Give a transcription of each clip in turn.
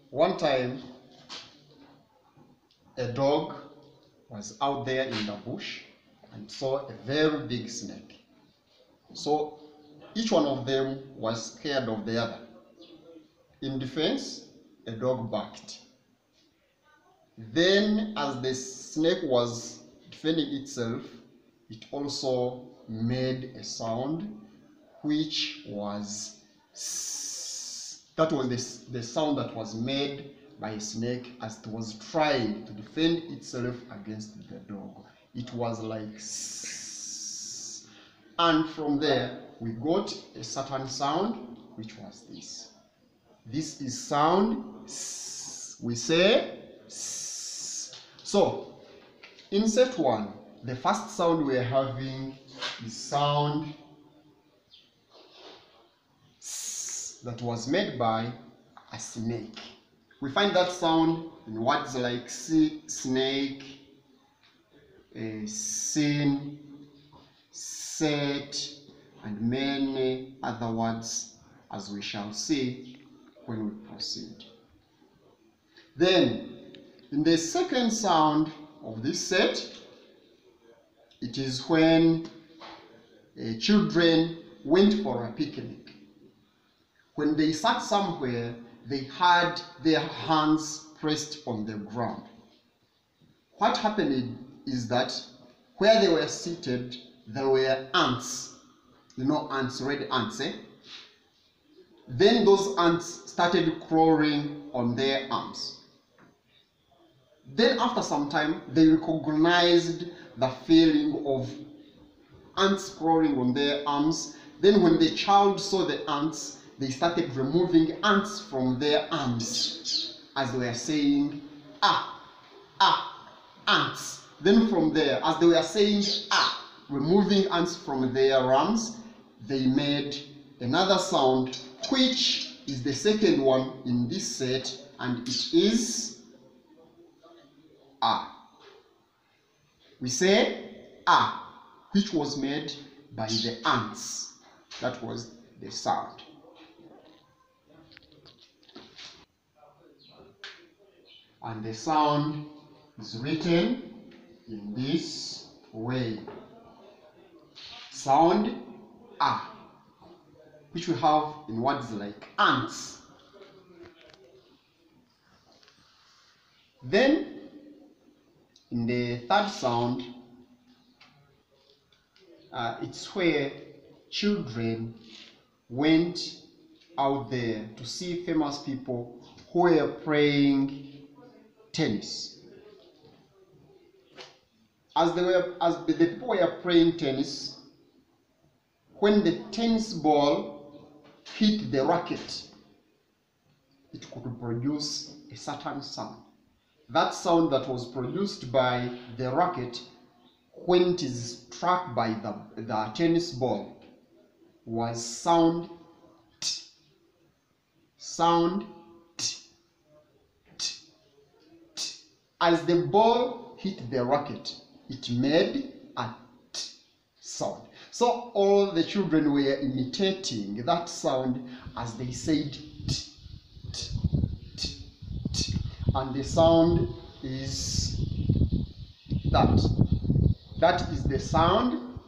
One time, a dog was out there in the bush and saw a very big snake. So each one of them was scared of the other. In defense, the dog barked. Then, as the snake was defending itself, it also made a sound, which was that was the sound that was made by a snake as it was trying to defend itself against the dog. It was like and from there we got a certain sound, which was this. This is sound we say so in set 1, the first sound we are having is sound that was made by a snake. We find that sound in words like snake, sin, set, and many other words, as we shall see when we proceed. Then, in the second sound of this set, it is when children went for a picnic. When they sat somewhere, they had their hands pressed on the ground. What happened is that where they were seated, there were ants. You know ants, red ants, eh? Then those ants started crawling on their arms. Then after some time, they recognized the feeling of ants crawling on their arms. Then when the child saw the ants, they started removing ants from their arms, as they were saying, ants. Then from there, as they were saying, removing ants from their arms, they made another sound, which is the second one in this set, and it is we say which was made by the ants. That was the sound. And the sound is written in this way. Sound which we have in words like ants. Then, in the third sound, it's where children went out there to see famous people who were playing tennis. As the people were playing tennis, when the tennis ball hit the racket, it could produce a certain sound. That sound that was produced by the racket when it is struck by the tennis ball was sound t. Sound t, t, t. As the ball hit the racket, it made a t sound. So all the children were imitating that sound as they said t, t, t, t. And the sound is that. That is the sound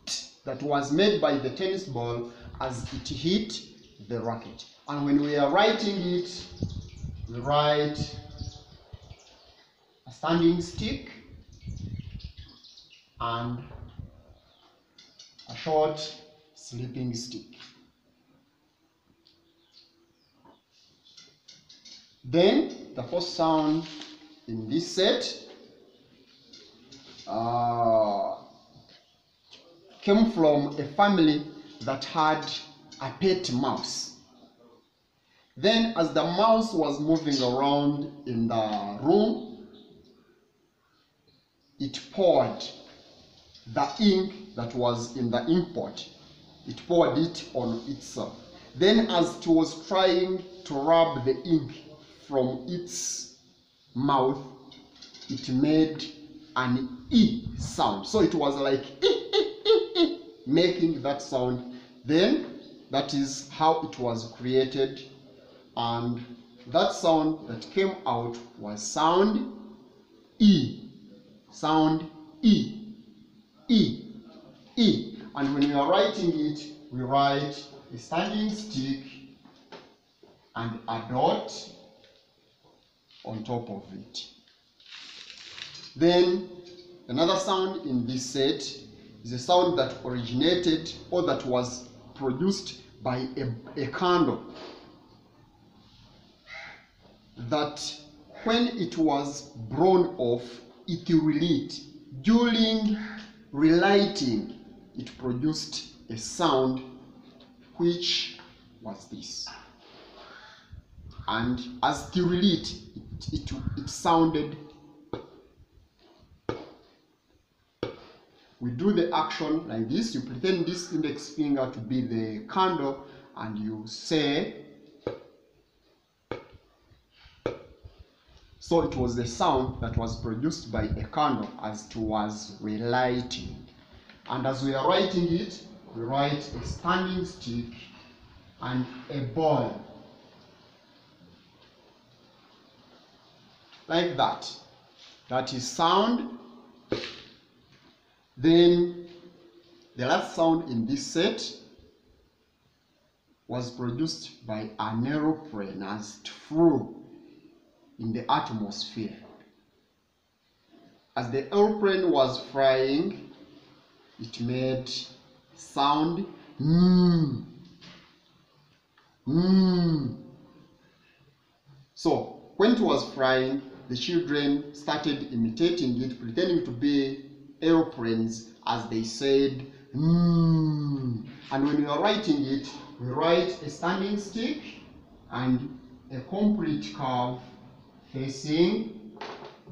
t that was made by the tennis ball as it hit the racket. And when we are writing it, we write a standing stick and a short sleeping stick. Then the first sound in this set came from a family that had a pet mouse. Then as the mouse was moving around in the room, it poured the ink that was in the ink pot. It poured it on itself. Then as it was trying to rub the ink from its mouth, it made an E sound. So it was like making that sound. Then that is how it was created, and that sound that came out was sound E. Sound E. E. E. And when we are writing it, we write a standing stick and a dot on top of it. Then another sound in this set is a sound that originated or that was produced by a candle, that when it was blown off, it relit. During relighting, it produced a sound which was this. And as it relit, it sounded. We do the action like this. You pretend this index finger to be the candle and you say. So it was the sound that was produced by a candle as it was relighting. And as we are writing it, we write a standing stick and a ball. Like that. That is sound. Then the last sound in this set was produced by an aeroplane as it flew in the atmosphere. As the aeroplane was flying, it made sound So when it was flying, the children started imitating it, pretending to be aeroplanes as they said And when we are writing it, we write a standing stick and a complete curve facing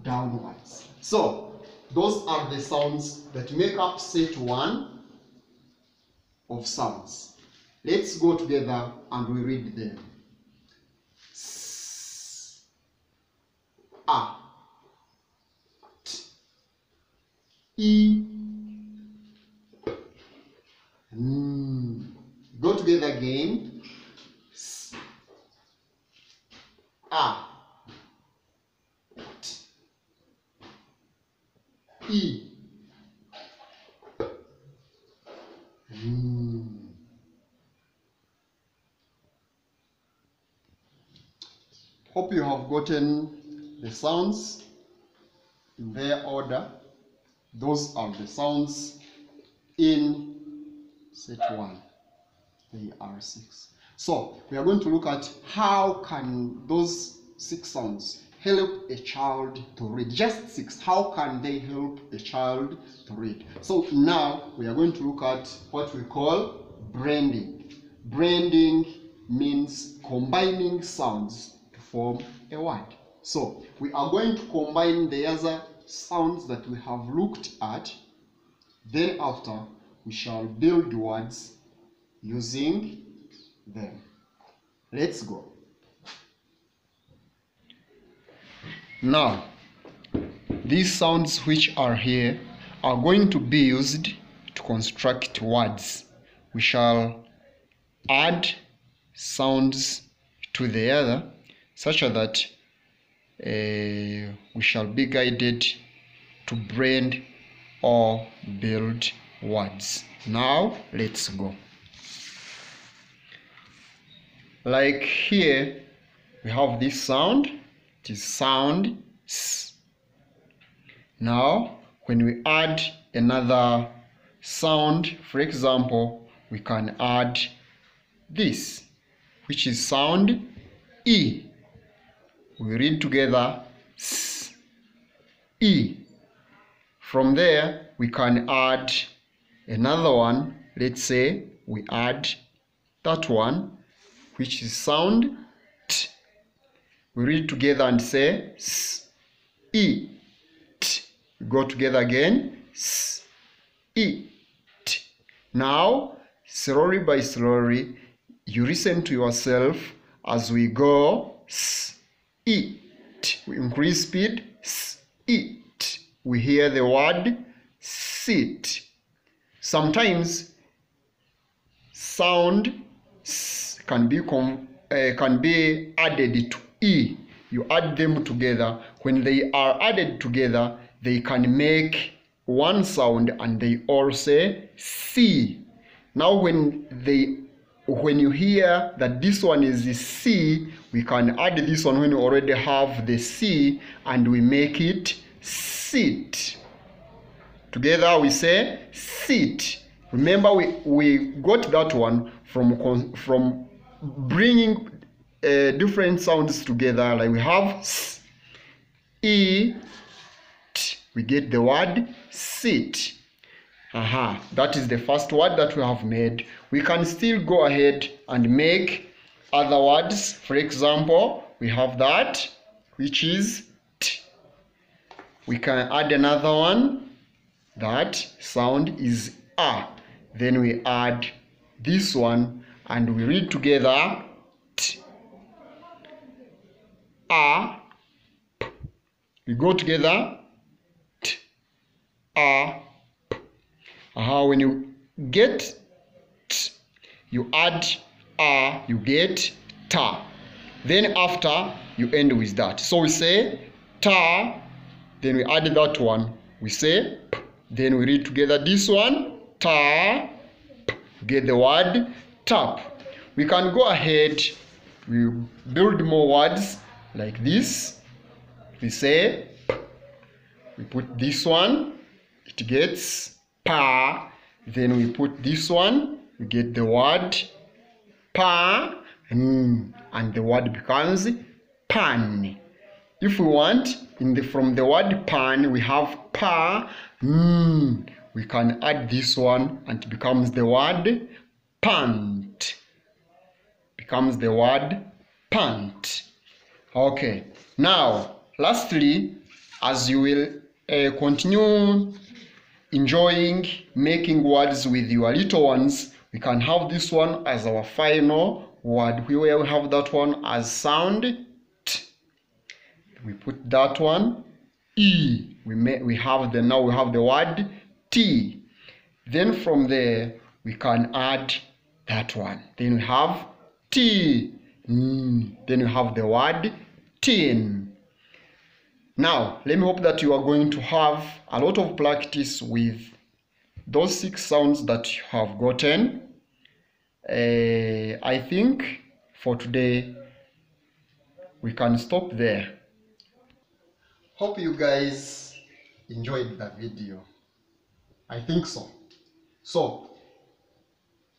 downwards. So those are the sounds that make up set 1 of sounds. Let's go together and we read them. S, A, T, E, N. Go together again. S, A, T, E, N. Hope you have gotten the sounds in their order. Those are the sounds in set 1. They are 6. So we are going to look at how can those 6 sounds help a child to read. Just 6. How can they help a child to read? So now we are going to look at what we call blending. Blending means combining sounds to form a word. So we are going to combine the other sounds that we have looked at. Then after, we shall build words using them. Let's go. Now, these sounds which are here are going to be used to construct words. We shall add sounds to the other such that we shall be guided to blend or build words. Now let's go. Like here we have this sound. It is sound S. Now when we add another sound, for example, we can add this, which is sound E. We read together S, E. From there we can add another one. Let's say we add that one, which is sound T. We read together and say S, E, T. We go together again, S, E, T. Now, slowly by slowly, you listen to yourself as we go S, E, T. We increase speed, S, E, T. We hear the word sit. Sometimes sound S can be added to E. You add them together. When they are added together, they can make one sound and they all say C. Now when you hear that this one is C, we can add this one when we already have the C and we make it sit. Together we say sit. Remember we got that one from bringing different sounds together. Like we have S, E, T. We get the word sit. That is the first word that we have made. We can still go ahead and make other words. For example, we have that, which is T. We can add another one. That sound is A. Then we add this one and we read together T. A. P. We go together T. A. P. When you get T, you add A, you get Ta. Then after, you end with that. So we say Ta, then we add that one, we say P. Then we read together this one, Ta, P. Get the word tap. We can go ahead, we build more words like this. We say P. We put this one, it gets Pa. Then we put this one, we get the word Pa, and the word becomes pan. If we want, from the word pan, we have Pa, we can add this one and it becomes the word pant. Becomes the word pant. Okay. Now, lastly, as you will continue enjoying making words with your little ones, we can have this one as our final word. We will have that one as sound T. We put that one E. Now we have the word T. Then from there we can add that one. Then we have T. Then we have the word tin. Now let me hope that you are going to have a lot of practice with those 6 sounds that you have gotten. I think for today we can stop there. Hope you guys enjoyed the video. I think so. So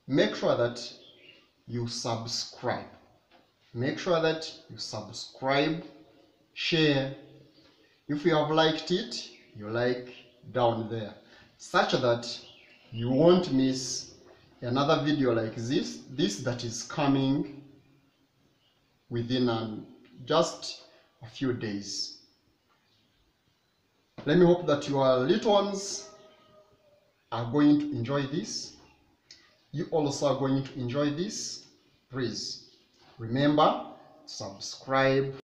make sure that you subscribe. Make sure that you subscribe, share. If you have liked it, you like down there, such that you won't miss another video like this that is coming within just a few days. Let me hope that your little ones are going to enjoy this. You also are going to enjoy this. Please remember, subscribe,